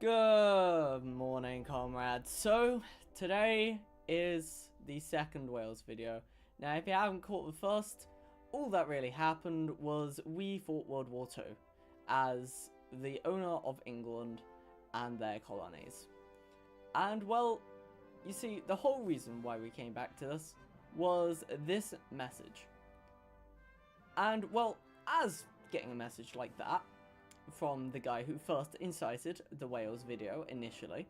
Good morning, comrades. So, today is the second Wales video. Now, if you haven't caught the first, all that really happened was we fought World War II as the owner of England and their colonies. And, well, you see, the whole reason why we came back to this was this message. And, well, as getting a message like that from the guy who first incited the Wales video initially,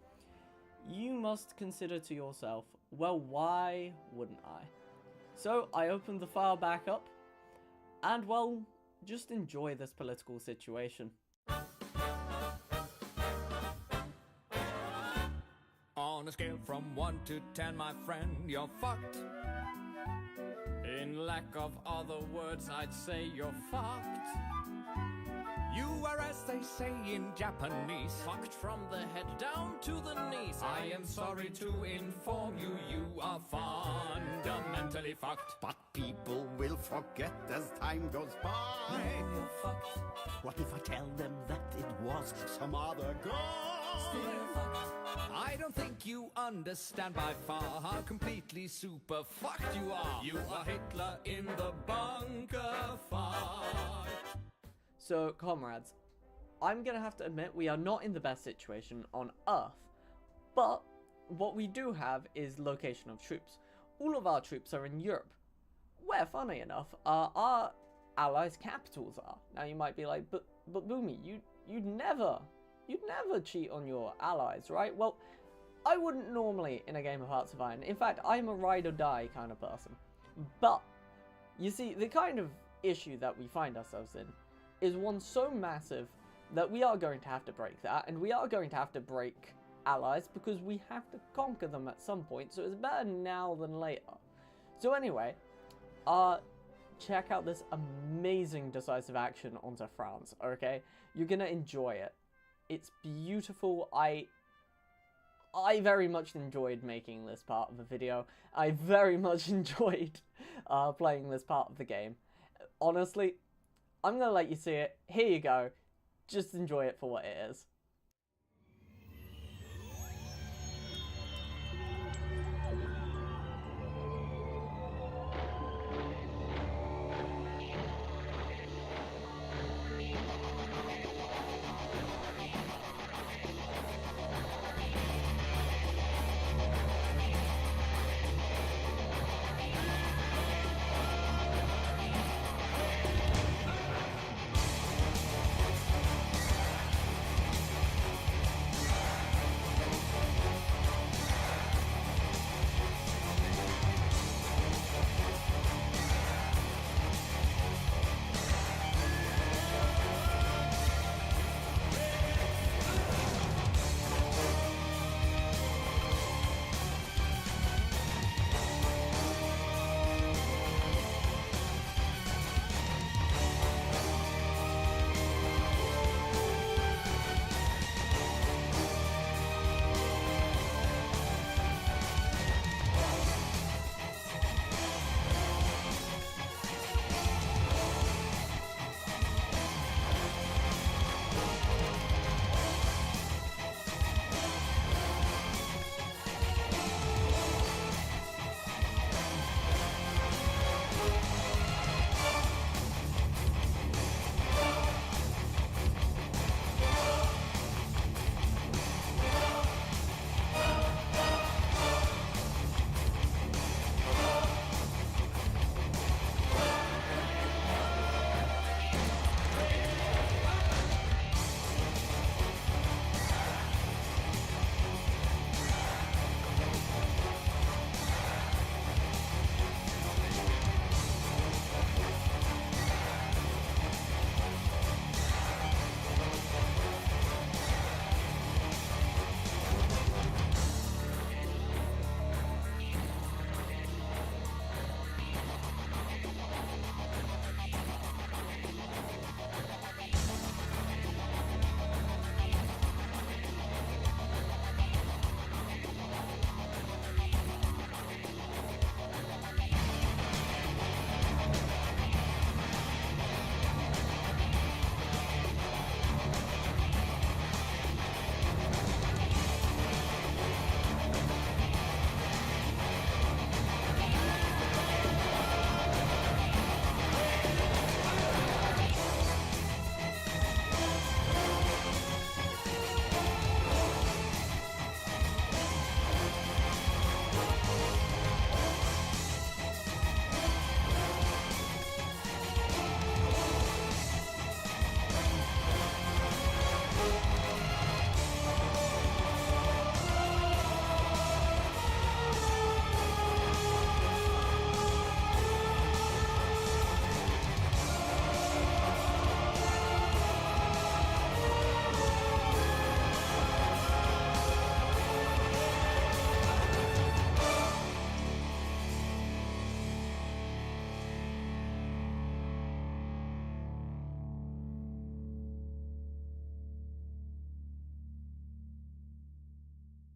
you must consider to yourself, well, why wouldn't I? So I opened the file back up, and well, just enjoy this political situation. On a scale from 1 to 10, my friend, you're fucked. In lack of other words, I'd say you're fucked. You are, as they say in Japanese, fucked from the head down to the knees. I am sorry to inform you, you are fundamentally fucked. But people will forget as time goes by. You're fucked. What if I tell them that it was some other guy? Still you're fucked. I don't think you understand by far how completely super fucked you are. You are Hitler in the bunker fucked. So, comrades, I'm gonna have to admit we are not in the best situation on Earth, but what we do have is location of troops. All of our troops are in Europe, where, funny enough, our allies' capitals are. Now you might be like, but Boomy, you'd never cheat on your allies, right? Well, I wouldn't normally in a game of Hearts of Iron. In fact, I'm a ride or die kind of person. But, you see, the kind of issue that we find ourselves in is one so massive that we are going to have to break that, and we are going to have to break allies because we have to conquer them at some point, so it's better now than later. So anyway, check out this amazing decisive action onto France, okay? You're gonna enjoy it. It's beautiful. I very much enjoyed making this part of the video. I very much enjoyed playing this part of the game. Honestly, I'm going to let you see it. Here you go. Just enjoy it for what it is.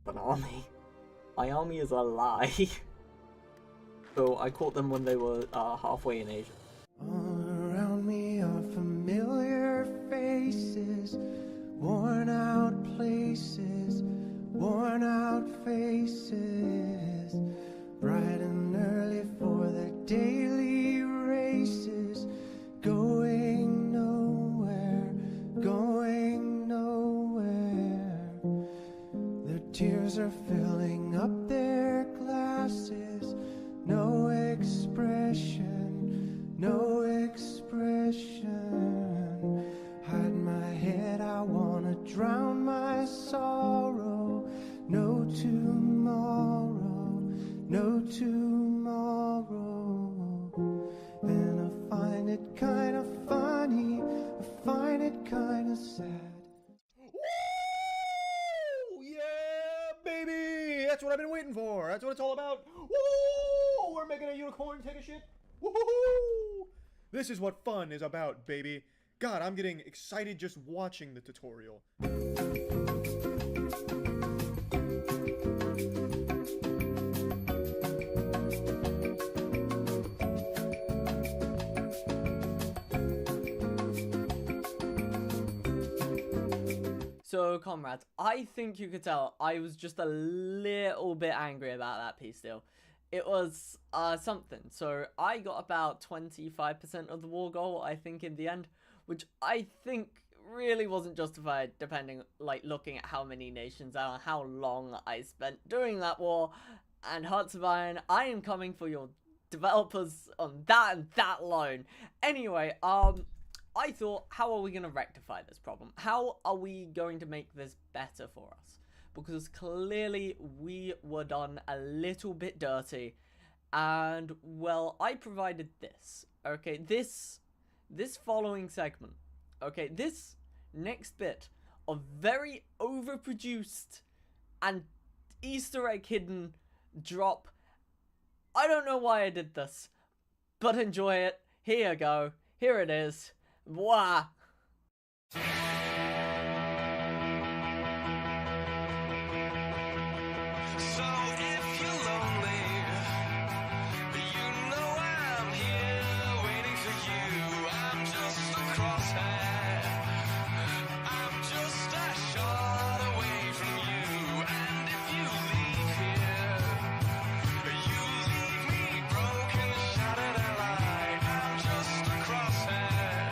an army. My army is a lie. So I caught them when they were halfway in Asia. All around me are familiar faces, worn out places, worn out faces, bright and early for their daily races, going nowhere, going nowhere. Their tears are filling up their glasses, no expression, no expression. Hide my head, I wanna drown my sorrow. No tomorrow, no tomorrow. And I find it kind of funny, I find it kind of sad. Woo! Yeah, baby! That's what I've been waiting for. That's what it's all about. Woo! We're making a unicorn take a shit. Woo-hoo-hoo! This is what fun is about, baby. God, I'm getting excited just watching the tutorial. So, comrades, I think you could tell I was just a little bit angry about that peace deal. It was something. So I got about 25% of the war goal, I think, in the end, which I think really wasn't justified, depending, like, looking at how many nations and how long I spent doing that war. And Hearts of Iron, I am coming for your developers on that and that alone. Anyway, I thought, how are we going to rectify this problem? How are we going to make this better for us? Because clearly we were done a little bit dirty, and, well, I provided this, okay, this following segment, okay, this next bit of very overproduced and Easter egg hidden drop. I don't know why I did this, but enjoy it. Here you go, here it is. Wah! So if you're lonely, you know I'm here waiting for you. I'm just a crosshair, I'm just a shot away from you. And if you leave here, you leave me broken, shattered and light. I'm just a crosshair,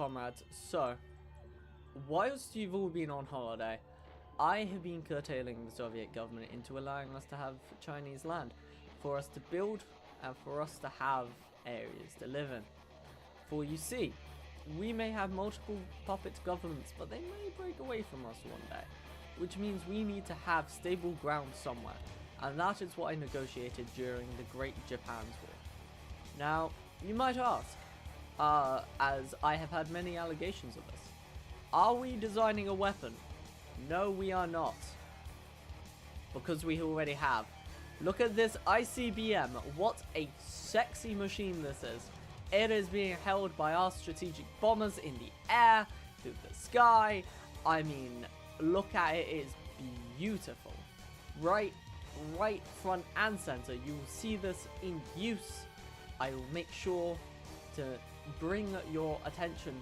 comrades, so, whilst you've all been on holiday, I have been curtailing the Soviet government into allowing us to have Chinese land, for us to build, and for us to have areas to live in. For you see, we may have multiple puppet governments, but they may break away from us one day, which means we need to have stable ground somewhere, and that is what I negotiated during the Great Japan's War. Now, you might ask, as I have had many allegations of this, are we designing a weapon? No, we are not, because we already have. Look at this ICBM, what a sexy machine this is. It is being held by our strategic bombers in the air, through the sky. I mean, look at it, it is beautiful. Right front and center, you will see this in use. I will make sure to bring your attention,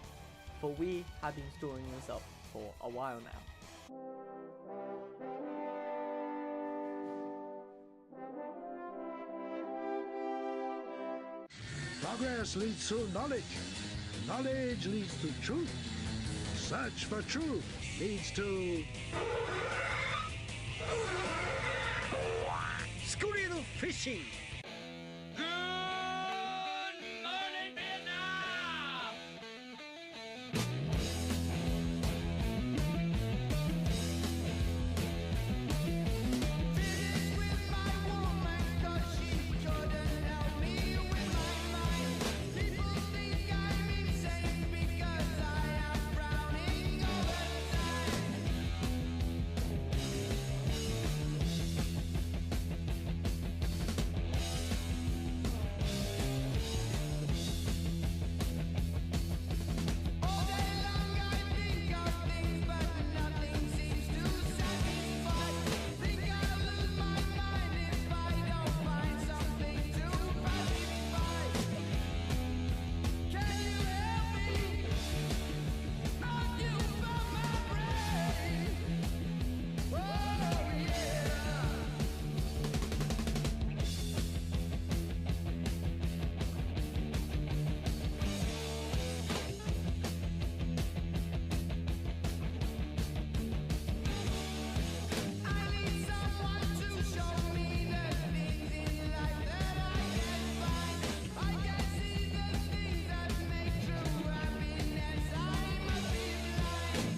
for we have been storing this up for a while now. Progress leads to knowledge. Knowledge leads to truth. Search for truth leads to... Squirrel fishing. Good morning, Vietnam! Finished with my woman, 'cause she couldn't help me with my mind. People think I'm insane because I am frowning all the time. All day long I think of things, but nothing seems to satisfy. Think I'll lose my mind if I don't find something to pacify. Can you help me? Not you from my brain. Oh yeah. I need someone to show me the things in life that I can't find. I can see the things that make true happiness. I must be blind.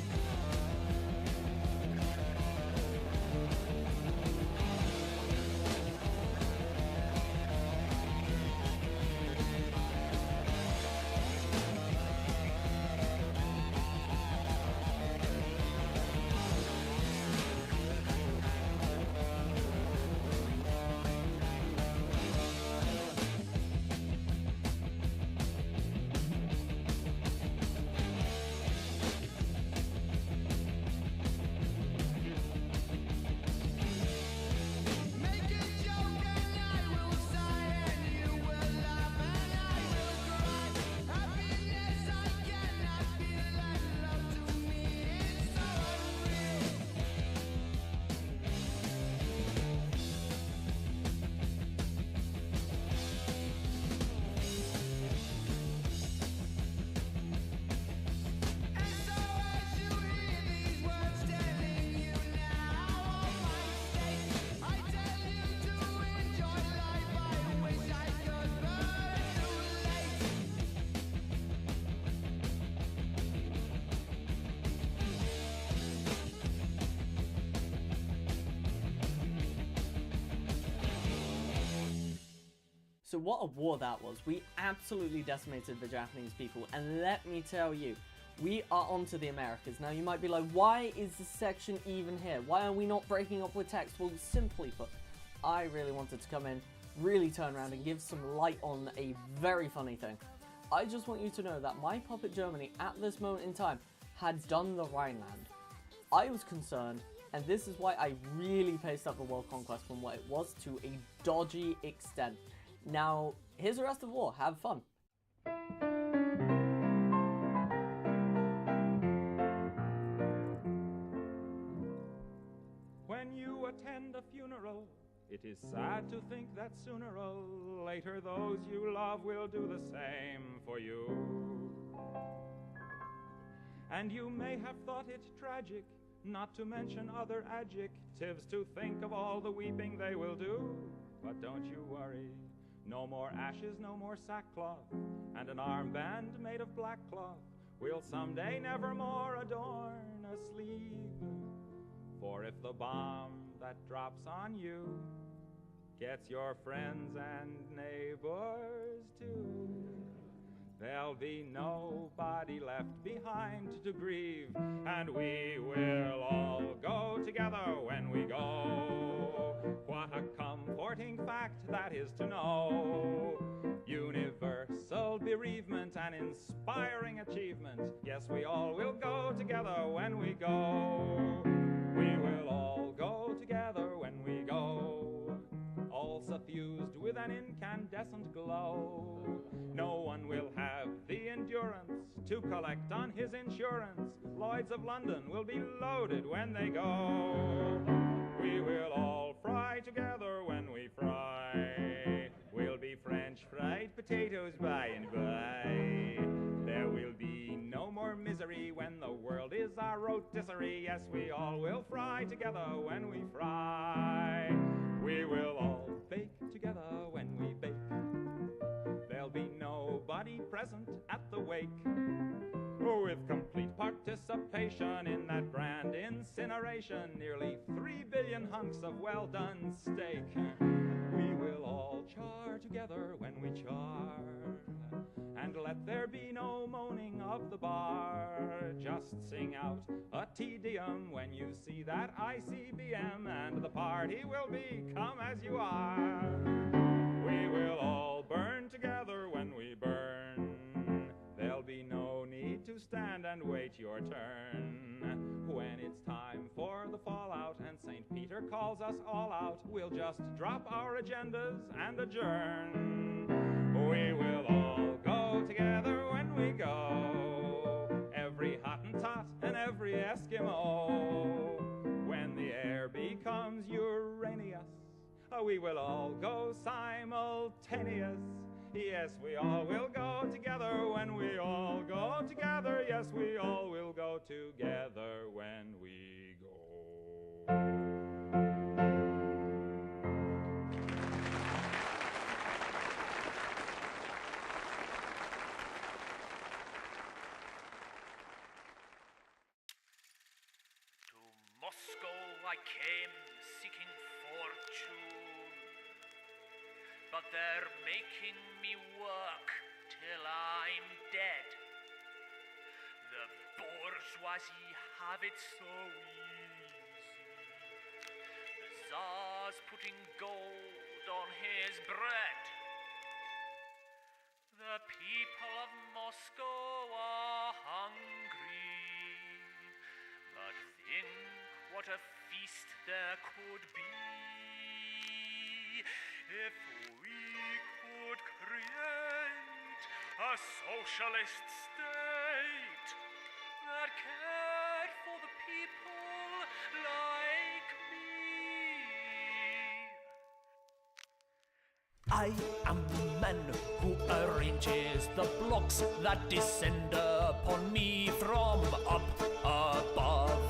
Make a joke and I will sigh, and you will laugh and I will cry. Happiness I cannot feel, and love to me is so unreal. And so as you hear these words telling you now of my state, I tell you to enjoy life. I wish I could, but it's too late. So what a war that was. We absolutely decimated the Japanese people, and let me tell you, we are onto the Americas. Now you might be like, why is this section even here? Why are we not breaking up with text? Well, simply put, I really wanted to come in, really turn around and give some light on a very funny thing. I just want you to know that my puppet Germany at this moment in time had done the Rhineland. I was concerned, and this is why I really paced up the world conquest from what it was to a dodgy extent. Now, here's the rest of the war. Have fun. When you attend a funeral, it is sad to think that sooner or later those you love will do the same for you. And you may have thought it tragic, not to mention other adjectives, to think of all the weeping they will do. But don't you worry, no more ashes, no more sackcloth, and an armband made of black cloth will someday nevermore adorn a sleeve. For if the bomb that drops on you gets your friends and neighbors too, there'll be nobody left behind to grieve, and we will all go together when we go. What a comforting fact that is to know. Universal bereavement and inspiring achievement. Yes, we all will go together when we go. We will all go together when we go. All suffused with an incandescent glow. No one will have the endurance to collect on his insurance. Lloyds of London will be loaded when they go. We will all fry together when we fry. We'll be French fried potatoes by and by. There will be no more misery when the world is our rotisserie. Yes, we all will fry together when we fry. We will all bake together when we bake. There'll be nobody present at the wake. With complete participation in that grand incineration, nearly 3 billion hunks of well-done steak. We will all char together when we char, and let there be no moaning of the bar. Just sing out a Te Deum when you see that ICBM, and the party will be come as you are. We will all burn together when we burn. There'll be no need to stand and wait your turn. When it's time for the fallout and St. Peter calls us all out, we'll just drop our agendas and adjourn. We will all go together when we go. Every Hottentot and every Eskimo. When the air becomes Uranus, we will all go simultaneous. Yes, we all will go together when we all go together. Yes, we all will go together when we go. To Moscow I came seeking fortune, but they're making me work till I'm dead. The bourgeoisie have it so easy. The Tsar's putting gold on his bread. The people of Moscow are hungry, but think what a feast there could be if we could create a socialist state that cared for the people like me. I am the man who arranges the blocks that descend upon me from up above.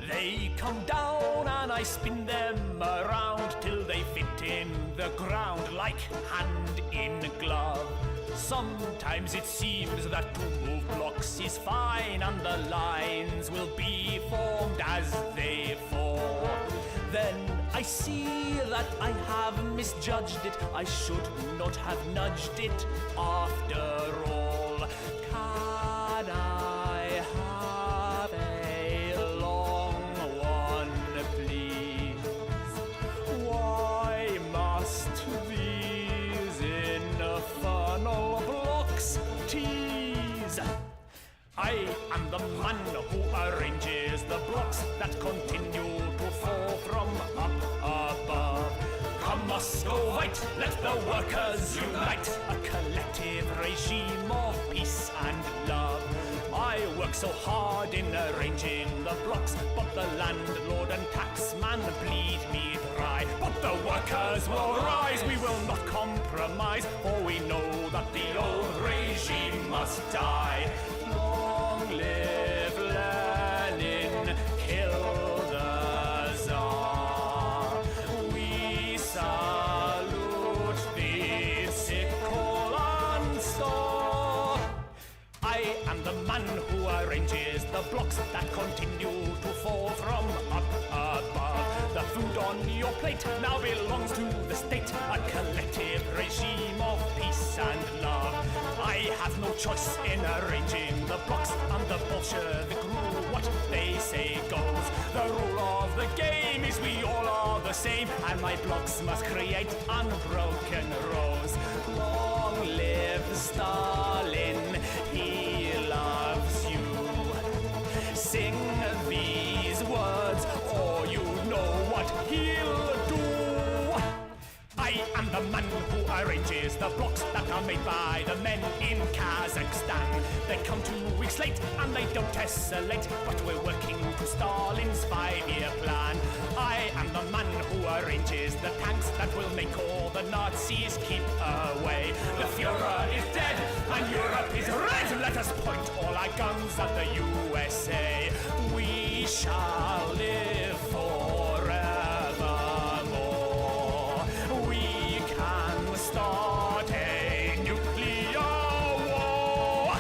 They come down and I spin them around till they fit in the ground like hand in glove. Sometimes it seems that to move blocks is fine and the lines will be formed as they fall. Then I see that I have misjudged it. I should not have nudged it after all. Can I have a long one, please? Why must these infernal blocks tease? I am the man who arranges the blocks that continue to fall from up above. Come Muscovite, let the workers unite, a collective regime of peace and love. I work so hard in arranging the blocks, but the landlord and taxman bleed me dry. But the workers will rise, we will not compromise, for we know that the old regime must die. Long live blocks that continue to fall from up above. The food on your plate now belongs to the state, a collective regime of peace and love. I have no choice in arranging the blocks, and the Bolshevik rule, what they say goes. The rule of the game is we all are the same, and my blocks must create unbroken rows. Long live Stalin, he loves you. Sing these words, or you know what he'll do. I am the man who arranges the blocks that are made by the men in Kazakhstan. They come 2 weeks late and they don't tessellate, but we're working to Stalin's 5-year plan. I am the man who arranges the tanks that will make all the Nazis keep away. The Fuhrer is dead and Europe is red. Let us point all our guns at the USA. We shall live forevermore. We can start a nuclear war.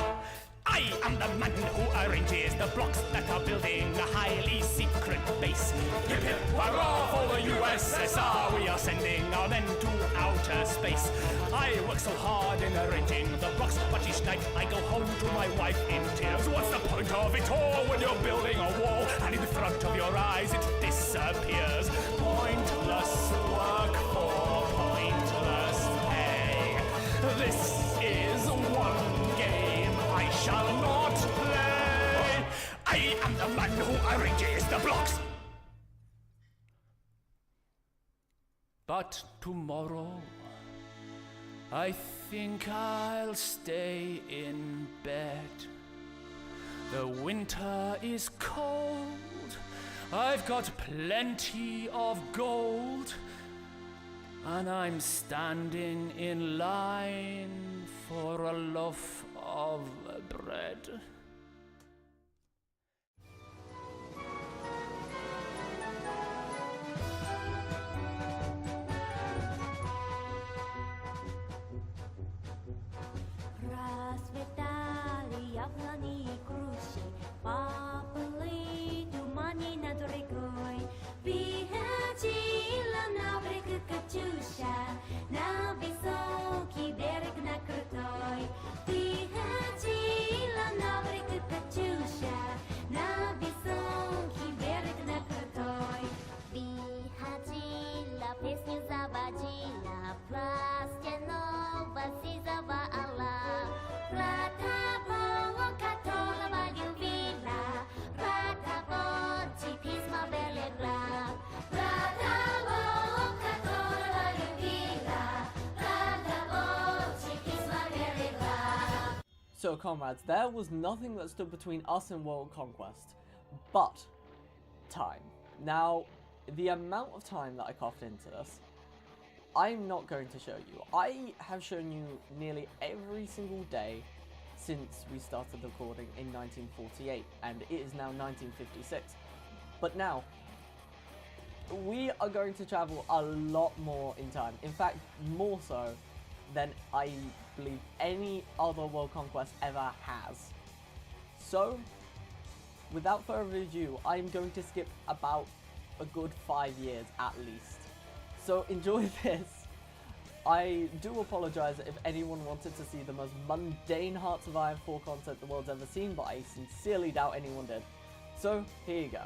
I am the man who arranges the blocks that are building a highly secret base. Hip hip hurrah for the USSR, we are sending our men to outer space. I work so hard in arranging the blocks, but each night I go home to my wife in tears. What's the point of it all when you're building a wall and in front of your eyes it disappears? Pointless work for pointless pay. This is one game I shall not play. I am the man who arranges the blocks. But tomorrow, I think I'll stay in bed. The winter is cold, I've got plenty of gold, and I'm standing in line for a loaf of bread. Расцветали яблони и груши, поплыли туманы над рекой. Приходила на берег Катюша, на высокий берег, на крутой. Приходила на берег Катюша, на высокий берег, на крутой. Приходила, песню заводила, пластяного сизого орла. Про того, которого любила, про того, чьи письма берегла. Про того, которого любила, про того, чьи письма берегла. So, comrades, there was nothing that stood between us and world conquest, but time. Now, the amount of time that I coughed into this, I'm not going to show you. I have shown you nearly every single day since we started recording in 1948, and it is now 1956. But now, we are going to travel a lot more in time. In fact, more so than I believe any other world conquest ever has. So, without further ado, I'm going to skip about a good 5 years at least. So enjoy this. I do apologise if anyone wanted to see the most mundane Hearts of Iron 4 content the world's ever seen, but I sincerely doubt anyone did. So, here you go.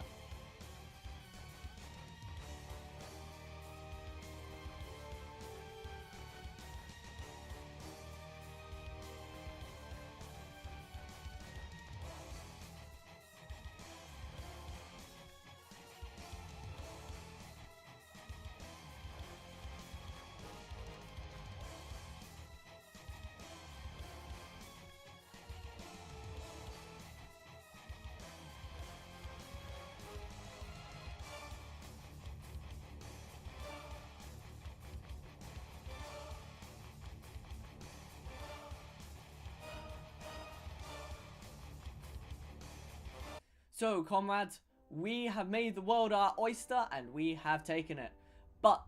So, comrades, we have made the world our oyster and we have taken it. But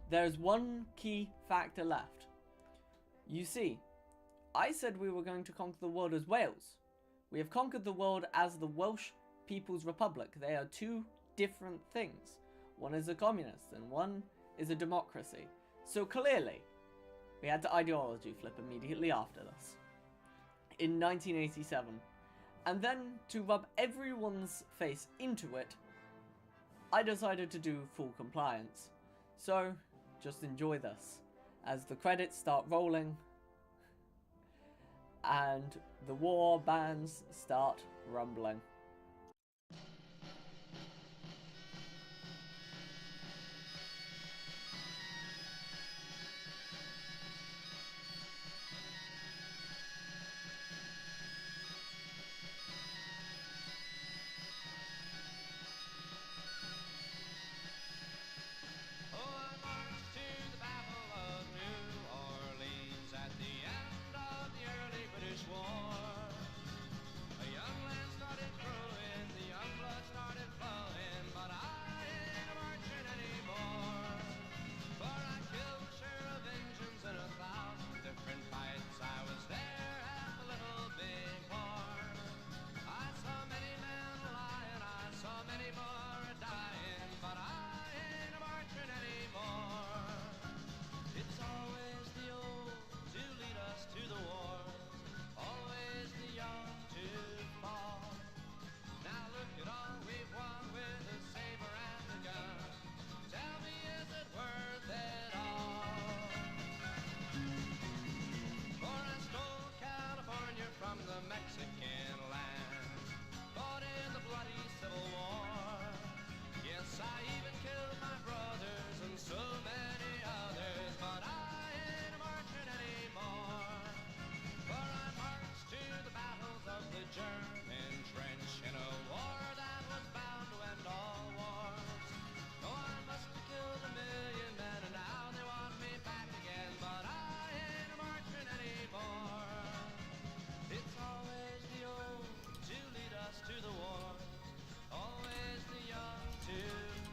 there's one key factor left. You see, I said we were going to conquer the world as Wales. We have conquered the world as the Welsh People's Republic. They are two different things. One is a communist and one is a democracy. So clearly, we had to ideology flip immediately after this. In 1987. And then, to rub everyone's face into it, I decided to do full compliance. So, just enjoy this, as the credits start rolling, and the war bands start rumbling.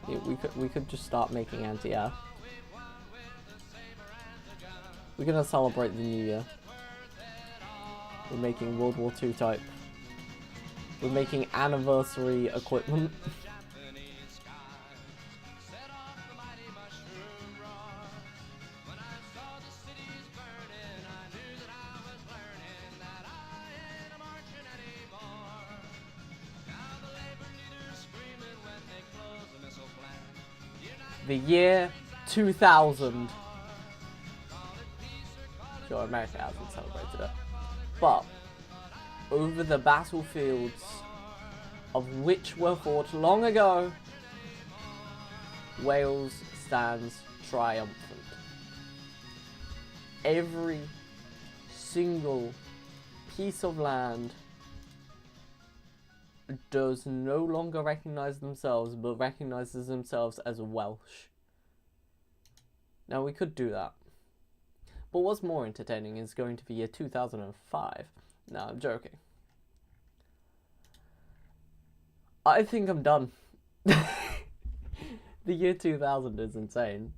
Yeah, we could just start making anti-air. We're gonna celebrate the new year. We're making World War II type. We're making anniversary equipment. The year 2000. Sure, America hasn't celebrated it. But, over the battlefields of which were fought long ago, Wales stands triumphant. Every single piece of land does no longer recognize themselves, but recognizes themselves as Welsh. Now, we could do that. But what's more entertaining is going to the year 2005. No, I'm joking. I think I'm done. The year 2000 is insane.